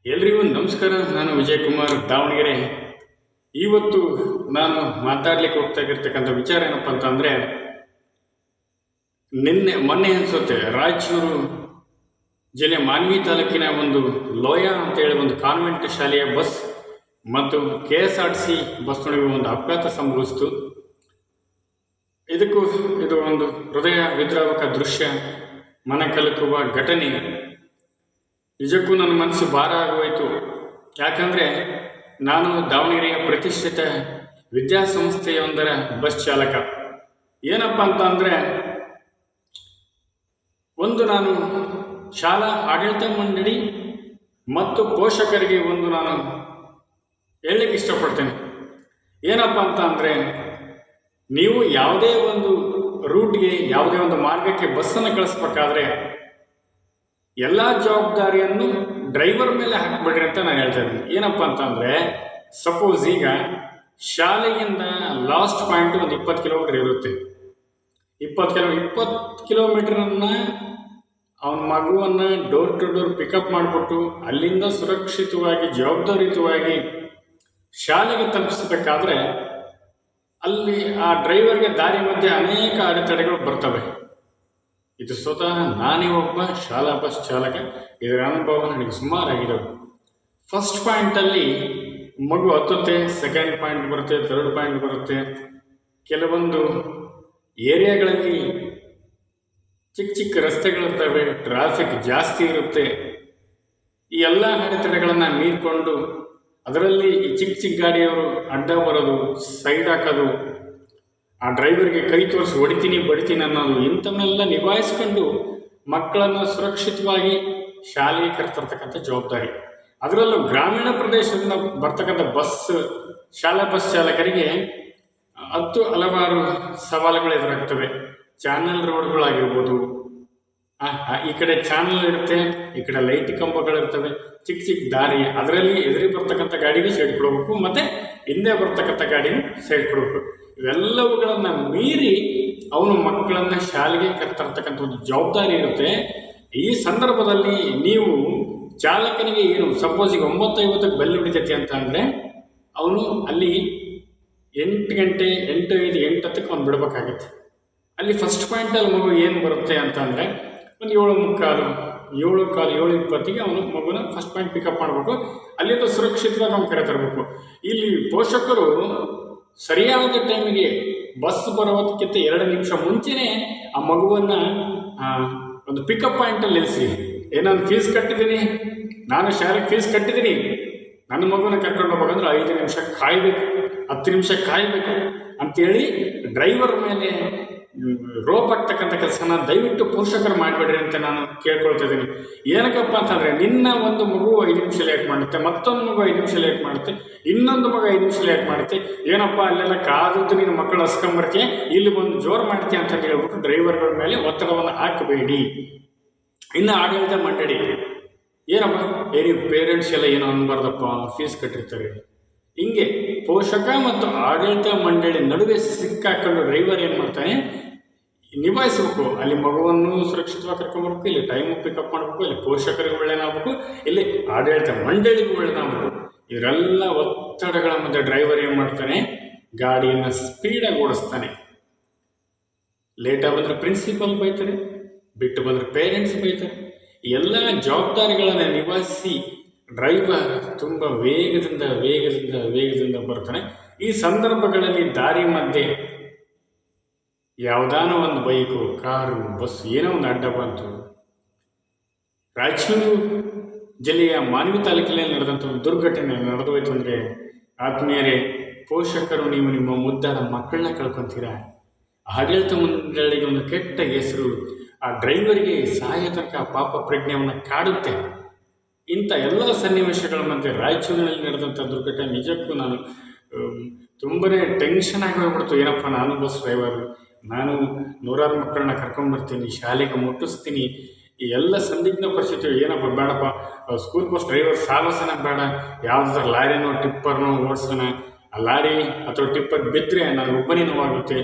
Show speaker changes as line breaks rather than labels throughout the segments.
ಎಲ್ರಿಗೂ ನಮಸ್ಕಾರ. ನಾನು ವಿಜಯ್ ಕುಮಾರ್ ದಾವಣಗೆರೆ. ಇವತ್ತು ನಾನು ಮಾತಾಡ್ಲಿಕ್ಕೆ ಹೋಗ್ತಾಗಿರ್ತಕ್ಕಂಥ ವಿಚಾರ ಏನಪ್ಪ ಅಂತಂದರೆ, ಮೊನ್ನೆ ಅನಿಸುತ್ತೆ ರಾಯಚೂರು ಜಿಲ್ಲೆ ಮಾನ್ವಿ ತಾಲೂಕಿನ ಒಂದು ಲೋಯ ಅಂತೇಳಿ ಒಂದು ಕಾನ್ವೆಂಟ್ ಶಾಲೆಯ ಬಸ್ ಮತ್ತು KSRTC ಬಸ್ ನಡುವೆ ಒಂದು ಅಪಘಾತ ಸಂಭವಿಸಿತು. ಇದು ಒಂದು ಹೃದಯ ವಿದ್ರಾವಕ ದೃಶ್ಯ, ಮನ ಕಲಕುವ ಘಟನೆ. ನಿಜಕ್ಕೂ ನನ್ನ ಮನಸ್ಸು ಭಾರ ಆಗೋಯಿತು. ಯಾಕಂದರೆ ನಾನು ದಾವಣಗೆರೆಯ ಪ್ರತಿಷ್ಠಿತ ವಿದ್ಯಾಸಂಸ್ಥೆಯೊಂದರ ಬಸ್ ಚಾಲಕ. ಏನಪ್ಪ ಅಂತ ಅಂದರೆ, ನಾನು ಶಾಲಾ ಆಡಳಿತ ಮಂಡಳಿ ಮತ್ತು ಪೋಷಕರಿಗೆ ನಾನು ಹೇಳಲಿಕ್ಕೆ ಇಷ್ಟಪಡ್ತೇನೆ. ಏನಪ್ಪ ಅಂತ ಅಂದರೆ, ನೀವು ಯಾವುದೇ ಒಂದು ರೂಟ್ಗೆ, ಯಾವುದೇ ಒಂದು ಮಾರ್ಗಕ್ಕೆ ಬಸ್ಸನ್ನು ಕಳಿಸ್ಬೇಕಾದ್ರೆ ಎಲ್ಲ ಜವಾಬ್ದಾರಿಯನ್ನು ಡ್ರೈವರ್ ಮೇಲೆ ಹಾಕ್ಬಿಡ್ರಿ ಅಂತ ನಾನು ಹೇಳ್ತಾ ಇದ್ದೀನಿ. ಏನಪ್ಪ ಅಂತಂದರೆ, ಸಪೋಸ್ ಈಗ ಶಾಲೆಯಿಂದ ಲಾಸ್ಟ್ ಪಾಯಿಂಟ್ ಒಂದು 20 ಕಿಲೋಮೀಟರ್ ಇರುತ್ತೆ. 20 ಕಿಲೋಮೀಟರನ್ನು ಅವನ ಮಗುವನ್ನು ಡೋರ್ ಟು ಡೋರ್ ಪಿಕಪ್ ಮಾಡಿಬಿಟ್ಟು ಅಲ್ಲಿಂದ ಸುರಕ್ಷಿತವಾಗಿ ಜವಾಬ್ದಾರಿಯುತವಾಗಿ ಶಾಲೆಗೆ ತಲುಪಿಸಬೇಕಾದ್ರೆ ಅಲ್ಲಿ ಆ ಡ್ರೈವರ್ಗೆ ದಾರಿ ಮಧ್ಯೆ ಅನೇಕ ಅಡೆತಡೆಗಳು ಬರ್ತವೆ. ಇದು ಸ್ವತಃ ನಾನೇ ಒಬ್ಬ ಶಾಲಾ ಬಸ್ ಚಾಲಕ. ಇದರ ಅನುಭವ ನನಗೆ ಸುಮಾರಾಗಿದ್ದಾವೆ. ಫಸ್ಟ್ ಪಾಯಿಂಟಲ್ಲಿ ಮಗು ಹತ್ತುತ್ತೆ, ಸೆಕೆಂಡ್ ಪಾಯಿಂಟ್ ಬರುತ್ತೆ, ಥರ್ಡ್ ಪಾಯಿಂಟ್ ಬರುತ್ತೆ. ಕೆಲವೊಂದು ಏರಿಯಾಗಳಲ್ಲಿ ಚಿಕ್ಕ ಚಿಕ್ಕ ರಸ್ತೆಗಳಿರ್ತವೆ, ಟ್ರಾಫಿಕ್ ಜಾಸ್ತಿ ಇರುತ್ತೆ. ಈ ಎಲ್ಲ ಅಡೆತಡೆಗಳನ್ನು ಮೀರಿಕೊಂಡು ಅದರಲ್ಲಿ ಈ ಚಿಕ್ಕ ಚಿಕ್ಕ ಗಾಡಿಯವರು ಅಡ್ಡ ಬರೋದು, ಸೈಡ್ ಹಾಕೋದು, ಆ ಡ್ರೈವರ್ಗೆ ಕೈ ತೋರಿಸಿ ಹೊಡಿತೀನಿ ಬಡಿತೀನಿ ಅನ್ನೋದು, ಇಂಥವನ್ನೆಲ್ಲ ನಿಭಾಯಿಸ್ಕೊಂಡು ಮಕ್ಕಳನ್ನು ಸುರಕ್ಷಿತವಾಗಿ ಶಾಲೆಗೆ ಕರೆತರ್ತಕ್ಕಂಥ ಜವಾಬ್ದಾರಿ. ಅದರಲ್ಲೂ ಗ್ರಾಮೀಣ ಪ್ರದೇಶದಿಂದ ಬರ್ತಕ್ಕಂಥ ಶಾಲಾ ಬಸ್ ಚಾಲಕರಿಗೆ ಹಲವಾರು ಸವಾಲುಗಳು ಎದುರಾಗ್ತವೆ. ಚಾನಲ್ ರೋಡ್ಗಳಾಗಿರ್ಬೋದು, ಈ ಕಡೆ ಚಾನಲ್ ಇರುತ್ತೆ, ಈ ಕಡೆ ಲೈಟ್ ಕಂಬಗಳಿರ್ತವೆ, ಚಿಕ್ಕ ಚಿಕ್ಕ ದಾರಿ, ಅದರಲ್ಲಿ ಎದುರಿ ಬರ್ತಕ್ಕಂಥ ಗಾಡಿಗೆ ಸೈಡ್ ಕೊಡಬೇಕು, ಮತ್ತು ಹಿಂದೆ ಬರ್ತಕ್ಕಂಥ ಗಾಡಿಗೆ ಸೈಡ್ ಕೊಡಬೇಕು. ಇವೆಲ್ಲವುಗಳನ್ನು ಮೀರಿ ಅವನು ಮಕ್ಕಳನ್ನು ಶಾಲೆಗೆ ಕರ್ತಕ್ಕಂಥ ಒಂದು ಜವಾಬ್ದಾರಿ ಇರುತ್ತೆ. ಈ ಸಂದರ್ಭದಲ್ಲಿ ನೀವು ಚಾಲಕನಿಗೆ ಏನು ಸಪೋಸ್ ಈಗ 9:50 ಬೆಲ್ ಹಿಡಿತೈತಿ ಅಂತ ಅಂದರೆ, ಅವನು ಅಲ್ಲಿ 8 ಗಂಟೆ 8:05 8:10 ಅವ್ನು ಬಿಡಬೇಕಾಗತ್ತೆ. ಅಲ್ಲಿ ಫಸ್ಟ್ ಪಾಯಿಂಟಲ್ಲಿ ಮಗು ಏನು ಬರುತ್ತೆ ಅಂತಂದರೆ, ಒಂದು 7:20 ಅವನು ಮಗುನ ಫಸ್ಟ್ ಪಾಯಿಂಟ್ ಪಿಕಪ್ ಮಾಡಬೇಕು. ಅಲ್ಲಿಂದ ಸುರಕ್ಷಿತವಾಗಿ ಅವ್ನು ಕರೆ ತರಬೇಕು. ಇಲ್ಲಿ ಪೋಷಕರು ಸರಿಯಾದ ಟೈಮಿಗೆ ಬಸ್ ಬರೋದಕ್ಕಿಂತ 2 ನಿಮಿಷ ಮುಂಚೆನೇ ಆ ಮಗುವನ್ನು ಒಂದು ಪಿಕಪ್ ಪಾಯಿಂಟಲ್ಲಿ ನಿಲ್ಲಿಸಿ, ನಾನು ಫೀಸ್ ಕಟ್ಟಿದ್ದೀನಿ, ನಾನು ಶಾಲೆಗೆ ಫೀಸ್ ಕಟ್ಟಿದ್ದೀನಿ, ನನ್ನ ಮಗುನ ಕರ್ಕೊಂಡು ಹೋಗ್ಬೇಕಂದ್ರೆ 5 ನಿಮಿಷ ಕಾಯಬೇಕು, 10 ನಿಮಿಷ ಕಾಯಬೇಕು ಅಂಥೇಳಿ ಡ್ರೈವರ್ ಮೇಲೆ ರೋಪ್ ಆಗ್ತಕ್ಕಂಥ ಕೆಲಸನ ದಯವಿಟ್ಟು ಪೋಷಕರು ಮಾಡಿಬಿಡ್ರಿ ಅಂತ ನಾನು ಕೇಳ್ಕೊಳ್ತಾ ಇದ್ದೀನಿ. ಏನಕ್ಕಪ್ಪ ಅಂತಂದರೆ, ನಿನ್ನ ಒಂದು ಮಗು 5 ನಿಮಿಷ ಲೇಟ್ ಮಾಡುತ್ತೆ, ಮತ್ತೊಂದು ಮಗು 5 ನಿಮಿಷ ಲೇಟ್ ಮಾಡುತ್ತೆ, ಇನ್ನೊಂದು ಮಗು 5 ನಿಮಿಷ ಲೇಟ್ ಮಾಡುತ್ತೆ. ಏನಪ್ಪ ಅಲ್ಲೆಲ್ಲ ಕಾದದ್ದು ನಿನ್ನ ಮಕ್ಕಳು ಹಸ್ಕೊಂಬರ್ತೀಯ, ಇಲ್ಲಿ ಬಂದು ಜೋರು ಮಾಡ್ತೀಯ ಅಂತ ಹೇಳ್ಬಿಟ್ಟು ಡ್ರೈವರ್ಗಳ ಮೇಲೆ ಒತ್ತಡವನ್ನು ಹಾಕಬೇಡಿ. ಇನ್ನು ಆಡಳಿತ ಮಂಡಳಿ ಏನಪ್ಪ, ನೀವು ಪೇರೆಂಟ್ಸ್ ಎಲ್ಲ ಏನೋ ಅನ್ಬಾರ್ದಪ್ಪ, ಫೀಸ್ ಕಟ್ಟಿರ್ತಾರೆ. ಹಿಂಗೆ ಪೋಷಕ ಮತ್ತು ಆಡಳಿತ ಮಂಡಳಿ ನಡುವೆ ಸಿಕ್ಕಾಕೊಂಡು ಡ್ರೈವರ್ ಏನು ಮಾಡ್ತಾನೆ, ನಿಭಾಯಿಸಬೇಕು. ಅಲ್ಲಿ ಮಗುವನ್ನು ಸುರಕ್ಷಿತವಾಗಿ ಕರ್ಕೊಂಡ್ಬರ್ಬೇಕು, ಇಲ್ಲಿ ಟೈಮು ಪಿಕಪ್ ಮಾಡಬೇಕು, ಇಲ್ಲಿ ಪೋಷಕರಿಗೆ ಒಳ್ಳೆಯದಾಗಬೇಕು, ಇಲ್ಲಿ ಆಡಳಿತ ಮಂಡಳಿಗೂ ಒಳ್ಳೆಯದಾಗಬೇಕು. ಇವರೆಲ್ಲ ಒತ್ತಡಗಳ ಮಧ್ಯೆ ಡ್ರೈವರ್ ಏನು ಮಾಡ್ತಾನೆ, ಗಾಡಿಯನ್ನು ಸ್ಪೀಡಾಗಿ ಓಡಿಸ್ತಾನೆ. ಲೇಟಾಗಿ ಬಂದರೆ ಪ್ರಿನ್ಸಿಪಲ್ ಬೈತಾರೆ, ಬಿಟ್ಟು ಬಂದರೆ ಪೇರೆಂಟ್ಸ್ ಬೈತಾರೆ. ಎಲ್ಲ ಜವಾಬ್ದಾರಿಗಳನ್ನು ನಿಭಾಯಿಸಿ ಡ್ರೈವರ್ ತುಂಬ ವೇಗದಿಂದ ಬರ್ತಾನೆ. ಈ ಸಂದರ್ಭಗಳಲ್ಲಿ ದಾರಿ ಮಧ್ಯೆ ಯಾವುದಾನ ಒಂದು ಬೈಕು, ಕಾರು, ಬಸ್ ಏನೋ ಒಂದು ಅಡ್ಡ ಬಂತು. ರಾಯಚೂರು ಜಿಲ್ಲೆಯ ಮಾನ್ವಿ ತಾಲೂಕಿನಲ್ಲಿ ನಡೆದಂಥ ಒಂದು ದುರ್ಘಟನೆ ನಡೆದೋಯ್ತು ಅಂದರೆ, ಆತ್ಮೀಯರೇ, ಪೋಷಕರು ನೀವು ನಿಮ್ಮ ಮುದ್ದಾದ ಮಕ್ಕಳನ್ನ ಕಳ್ಕೊತೀರಾ. ಆಡಳಿತ ಮಂಡಳಿಗೆ ಒಂದು ಕೆಟ್ಟ ಹೆಸರು, ಆ ಡ್ರೈವರಿಗೆ ಸಾಯೋ ತನಕ ಪಾಪ ಪ್ರಜ್ಞೆಯನ್ನು ಕಾಡುತ್ತೆ. ಇಂಥ ಎಲ್ಲ ಸನ್ನಿವೇಶಗಳ ಮಧ್ಯೆ ರಾಯಚೂರಿನಲ್ಲಿ ನಡೆದಂಥ ದುರ್ಘಟನೆ ನಿಜಕ್ಕೂ ನಾನು ತುಂಬಾ ಟೆನ್ಷನ್ ಆಗಿ ಹೋಗ್ಬಿಡ್ತು. ಏನಪ್ಪ, ನಾನು ಬಸ್ ಡ್ರೈವರು, ನಾನು ನೂರಾರು ಮಕ್ಕಳನ್ನ ಕರ್ಕೊಂಬರ್ತೀನಿ, ಶಾಲೆಗೆ ಮುಟ್ಟಿಸ್ತೀನಿ, ಈ ಎಲ್ಲ ಸಂದಿಗ್ಧ ಪರಿಸ್ಥಿತಿ. ಏನಪ್ಪ ಬೇಡಪ್ಪ, ಸ್ಕೂಲ್ ಬಸ್ ಡ್ರೈವರ್ ಸಾಹಸನ ಬೇಡ, ಯಾವುದಾದ್ರೂ ಲಾರಿನೋ ಟಿಪ್ಪರ್ನೋ ಓಡಿಸೋಣ. ಆ ಲಾರಿ ಅಥವಾ ಟಿಪ್ಪರ್ ಬಿದ್ದರೆ ನಾನು ಒಬ್ಬನೇ ನೋವಾಗುತ್ತೆ,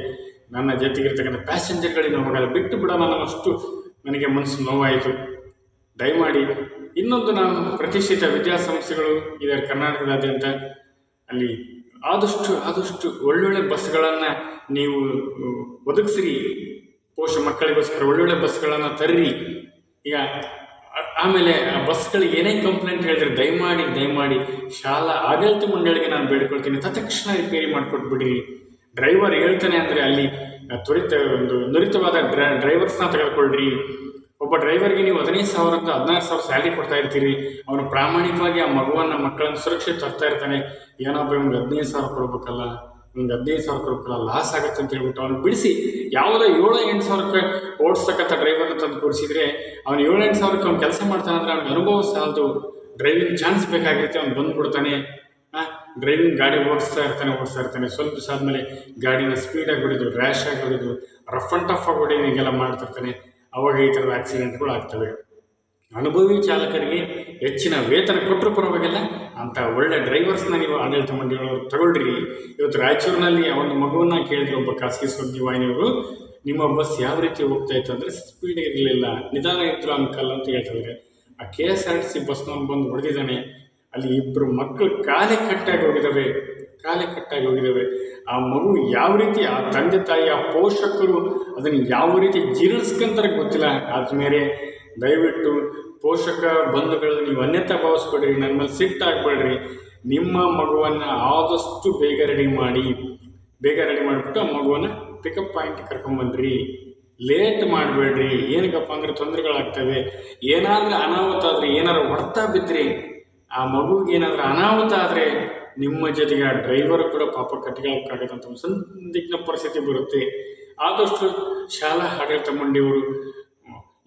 ನನ್ನ ಜೊತೆಗಿರ್ತಕ್ಕಂಥ ಪ್ಯಾಸೆಂಜರ್ಗಳಿಗೆ ನೋವಾಗಲ್ಲ, ಬಿಟ್ಟು ಬಿಡೋಣ ಅನ್ನೋಷ್ಟು ನನಗೆ ಮನಸ್ಸು ನೋವಾಯಿತು. ದಯಮಾಡಿ ಇನ್ನೊಂದು ನಾನು ಪ್ರತಿಷ್ಠಿತ ವಿದ್ಯಾಸಂಸ್ಥೆಗಳು ಇದೆ ಕರ್ನಾಟಕದಾದ್ಯಂತ, ಅಲ್ಲಿ ಆದಷ್ಟು ಒಳ್ಳೊಳ್ಳೆ ಬಸ್ಗಳನ್ನು ನೀವು ಒದಗಿಸ್ರಿ, ಮಕ್ಕಳಿಗೋಸ್ಕರ ಒಳ್ಳೊಳ್ಳೆ ಬಸ್ಗಳನ್ನು ತರ್ರಿ. ಈಗ ಆಮೇಲೆ ಆ ಬಸ್ಗಳಿಗೆ ಏನೇ ಕಂಪ್ಲೇಂಟ್ ಹೇಳಿದ್ರೆ ದಯಮಾಡಿ ಶಾಲಾ ಆಡಳಿತ ಮಂಡಳಿಗೆ ನಾನು ಬೇಡ್ಕೊಳ್ತೀನಿ, ತತ್ಕ್ಷಣ ರಿಪೇರಿ ಮಾಡಿಕೊಟ್ಬಿಡ್ರಿ. ಡ್ರೈವರ್ ಹೇಳ್ತಾನೆ ಅಂದರೆ ಅಲ್ಲಿ ನುರಿತವಾದ ಡ್ರೈವರ್ಸ್ನ ತೆಗೆದುಕೊಳ್ರಿ. ಒಬ್ಬ ಡ್ರೈವರ್ಗೆ ನೀವು 15,000 ಅಂತ 16,000 ಸ್ಯಾಲ್ರಿ ಕೊಡ್ತಾ ಇರ್ತೀರಿ, ಅವನು ಪ್ರಾಮಾಣಿಕವಾಗಿ ಆ ಮಕ್ಕಳನ್ನು ಸುರಕ್ಷಿತ ತರ್ತಾ ಇರ್ತಾನೆ. ಏನಪ್ಪ ಇವ್ನಿಗೆ 15,000 ಕೊಡ್ಬೇಕಲ್ಲ, ಲಾಸ್ ಆಗುತ್ತೆ ಅಂತ ಹೇಳ್ಬಿಟ್ಟು ಅವ್ನು ಬಿಡಿಸಿ ಯಾವುದೋ 7-8,000 ಓಡಿಸ್ತಕ್ಕಂಥ ಡ್ರೈವರ್ನ ತಂದು ಕೂರಿಸಿದ್ರೆ ಅವನು 7-8,000 ಅವ್ನು ಕೆಲಸ ಮಾಡ್ತಾನೆ ಅಂದರೆ ಅವ್ನಿಗೆ ಅನುಭವ ಸಾಲದು, ಡ್ರೈವಿಂಗ್ ಚಾನ್ಸ್ ಬೇಕಾಗಿರುತ್ತೆ, ಅವ್ನು ಬಂದುಬಿಡ್ತಾನೆ. ಡ್ರೈವಿಂಗ್ ಗಾಡಿ ಓಡಿಸ್ತಾ ಇರ್ತಾನೆ. ಸ್ವಲ್ಪ ದಿವಸ ಆದಮೇಲೆ ಗಾಡಿನ ಸ್ಪೀಡಾಗಿ ಹೊಡಿದು, ರ್ಯಾಶ್ ಆಗಿ ಹೊಡಿದು, ರಫ್ ಆ್ಯಂಡ್ ಟಫ್ ಆಗಿ ಹೊಡಿ ಹೀಗೆಲ್ಲ ಮಾಡ್ತಿರ್ತಾನೆ. ಅವಾಗ ಈ ಥರದ ಆಕ್ಸಿಡೆಂಟ್ಗಳು ಆಗ್ತವೆ. ಅನುಭವಿ ಚಾಲಕರಿಗೆ ಹೆಚ್ಚಿನ ವೇತನ ಕೊಟ್ಟರು ಪರವಾಗಿಲ್ಲ, ಅಂಥ ಒಳ್ಳೆ ಡ್ರೈವರ್ಸ್ನ ನೀವು ಆಡಳಿತ ಮಂಡಳಿಯವರು ತಗೊಳ್ರಿ. ಇವತ್ತು ರಾಯಚೂರಿನಲ್ಲಿ ಒಂದು ಮಗುವನ್ನು ಕೇಳಿದ್ರು ಒಬ್ಬ ಖಾಸಗಿ ಸುದ್ದಿ ವಾಹಿನಿಯವರು, ನಿಮ್ಮ ಬಸ್ ಯಾವ ರೀತಿ ಹೋಗ್ತಾ ಇತ್ತು ಅಂದರೆ ಸ್ಪೀಡ್ ಇರಲಿಲ್ಲ, ನಿಧಾನ ಇದ್ರು ಅಂಕಲ್ ಅಂತ ಹೇಳ್ತಿದ್ದಾರೆ. ಆ KSRTC ಬಸ್ನವ್ನು ಬಂದು ಹೊಡೆದಿದ್ದಾನೆ. ಅಲ್ಲಿ 2 ಮಕ್ಕಳು ಕಾಲೇ ಕಟ್ಟಾಗಿ ಹೋಗಿದ್ದಾವೆ. ಆ ಮಗು ಯಾವ ರೀತಿ, ಆ ತಂದೆ ತಾಯಿ, ಆ ಪೋಷಕರು ಅದನ್ನು ಯಾವ ರೀತಿ ಜೀರ್ಣಿಸ್ಕೊಂತಾರೆ ಗೊತ್ತಿಲ್ಲ. ಆದಮೇಲೆ ದಯವಿಟ್ಟು ಪೋಷಕ ಬಂಧುಗಳು ನೀವು ಅನ್ಯತಾ ಭಾವಿಸ್ಬೇಡ್ರಿ, ನನ್ನ ಮೇಲೆ ಸಿಟ್ಟಾಗಬೇಡ್ರಿ. ನಿಮ್ಮ ಮಗುವನ್ನು ಆದಷ್ಟು ಬೇಗ ರೆಡಿ ಮಾಡಿಬಿಟ್ಟು ಆ ಮಗುವನ್ನು ಪಿಕಪ್ ಪಾಯಿಂಟ್ ಕರ್ಕೊಂಬನ್ರಿ. ಲೇಟ್ ಮಾಡಬೇಡ್ರಿ. ಏನಕ್ಕಪ್ಪ ಅಂದರೆ ತೊಂದರೆಗಳಾಗ್ತವೆ. ಏನಾದರೂ ಅನಾಹುತ ಆದರೆ, ಏನಾದ್ರು ಹೊಡ್ತಾ ಬಿದ್ದರೆ, ಆ ಮಗುಗೆ ಏನಾದರೂ ಅನಾಹುತ ಆದರೆ ನಿಮ್ಮ ಜೊತೆಗೆ ಆ ಡ್ರೈವರ್ ಕೂಡ ಪಾಪ ಕಟ್ಟಿಗಳಕ್ಕಾಗತ್ತಂತ ಒಂದು ಸಂದಿಗ್ಧ ಪರಿಸ್ಥಿತಿ ಬರುತ್ತೆ. ಆದಷ್ಟು ಶಾಲಾ ಆಡಳಿತ ಮಂಡಳಿಯವರು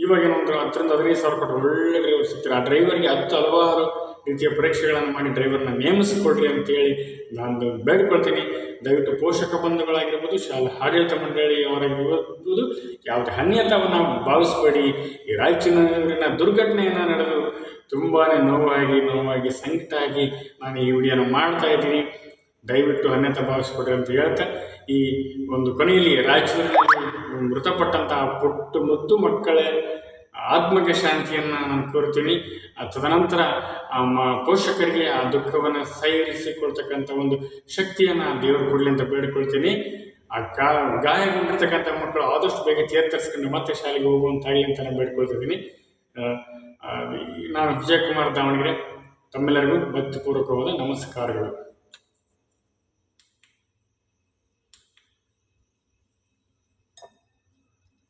ಇವಾಗೇನೊಂದು 10,000-15,000 ಕೊಟ್ಟು ಒಳ್ಳೆ ಡ್ರೈವರ್ ಸಿಗ್ತಾರೆ. ಆ ಡ್ರೈವರ್ಗೆ ಹಲವಾರು ರೀತಿಯ ಪರೀಕ್ಷೆಗಳನ್ನು ಮಾಡಿ ಡ್ರೈವರ್ನ ನೇಮಿಸಿಕೊಡ್ರಿ ಅಂತೇಳಿ ನಾನು ಬೇಡ್ಕೊಳ್ತೀನಿ. ದಯವಿಟ್ಟು ಪೋಷಕ ಬಂಧುಗಳಾಗಿರ್ಬೋದು, ಶಾಲಾ ಆಡಳಿತ ಮಂಡಳಿಯವರಾಗಿರ್ಬೋದು, ಯಾವುದೇ ಅನ್ಯತಾವನ್ನು ಭಾವಿಸಬೇಡಿ. ಈ ರಾಯಚೂರಿನ ದುರ್ಘಟನೆಯನ್ನು ನಡೆದು ತುಂಬಾ ನೋವಾಗಿ ಸಂಕಟ ಆಗಿ ನಾನು ಈ ವಿಡಿಯೋನ ಮಾಡ್ತಾ ಇದ್ದೀನಿ. ದಯವಿಟ್ಟು ಅನ್ಯತಾ ಭಾವಿಸ್ಕೊಡ್ರಿ ಅಂತ ಹೇಳ್ತಾ, ಈ ಒಂದು ಕೊನೆಯಲ್ಲಿ ರಾಯಚೂರಿನಲ್ಲಿ ಮೃತಪಟ್ಟಂತಹ ಪುಟ್ಟು ಮುದ್ದು ಮಕ್ಕಳ ಆತ್ಮಕ್ಕೆ ಶಾಂತಿಯನ್ನು ನಾನು ಕೋರ್ತೀನಿ. ತದನಂತರ ಪೋಷಕರಿಗೆ ಆ ದುಃಖವನ್ನು ಸಹಿಸಿಕೊಳ್ತಕ್ಕಂಥ ಒಂದು ಶಕ್ತಿಯನ್ನು ದೇವರು ಕೊಡಲಿ ಅಂತ ಬೇಡಿಕೊಳ್ತೀನಿ. ಆ ಗಾಯಗೊಂಡಿರ್ತಕ್ಕಂಥ ಮಕ್ಕಳು ಆದಷ್ಟು ಬೇಗ ಚೇತರಿಸ್ಕೊಂಡು ಮತ್ತೆ ಶಾಲೆಗೆ ಹೋಗುವಂತಾಗಲಿ ಅಂತ ನಾನು ಬೇಡ್ಕೊಳ್ತಿದ್ದೀನಿ. ನಾನು ವಿಜಯಕುಮಾರ್ ದಾವಣಗೆರೆ, ತಮ್ಮೆಲ್ಲರಿಗೂ ಭಕ್ತಿಪೂರ್ವಕವಾದ ನಮಸ್ಕಾರಗಳು.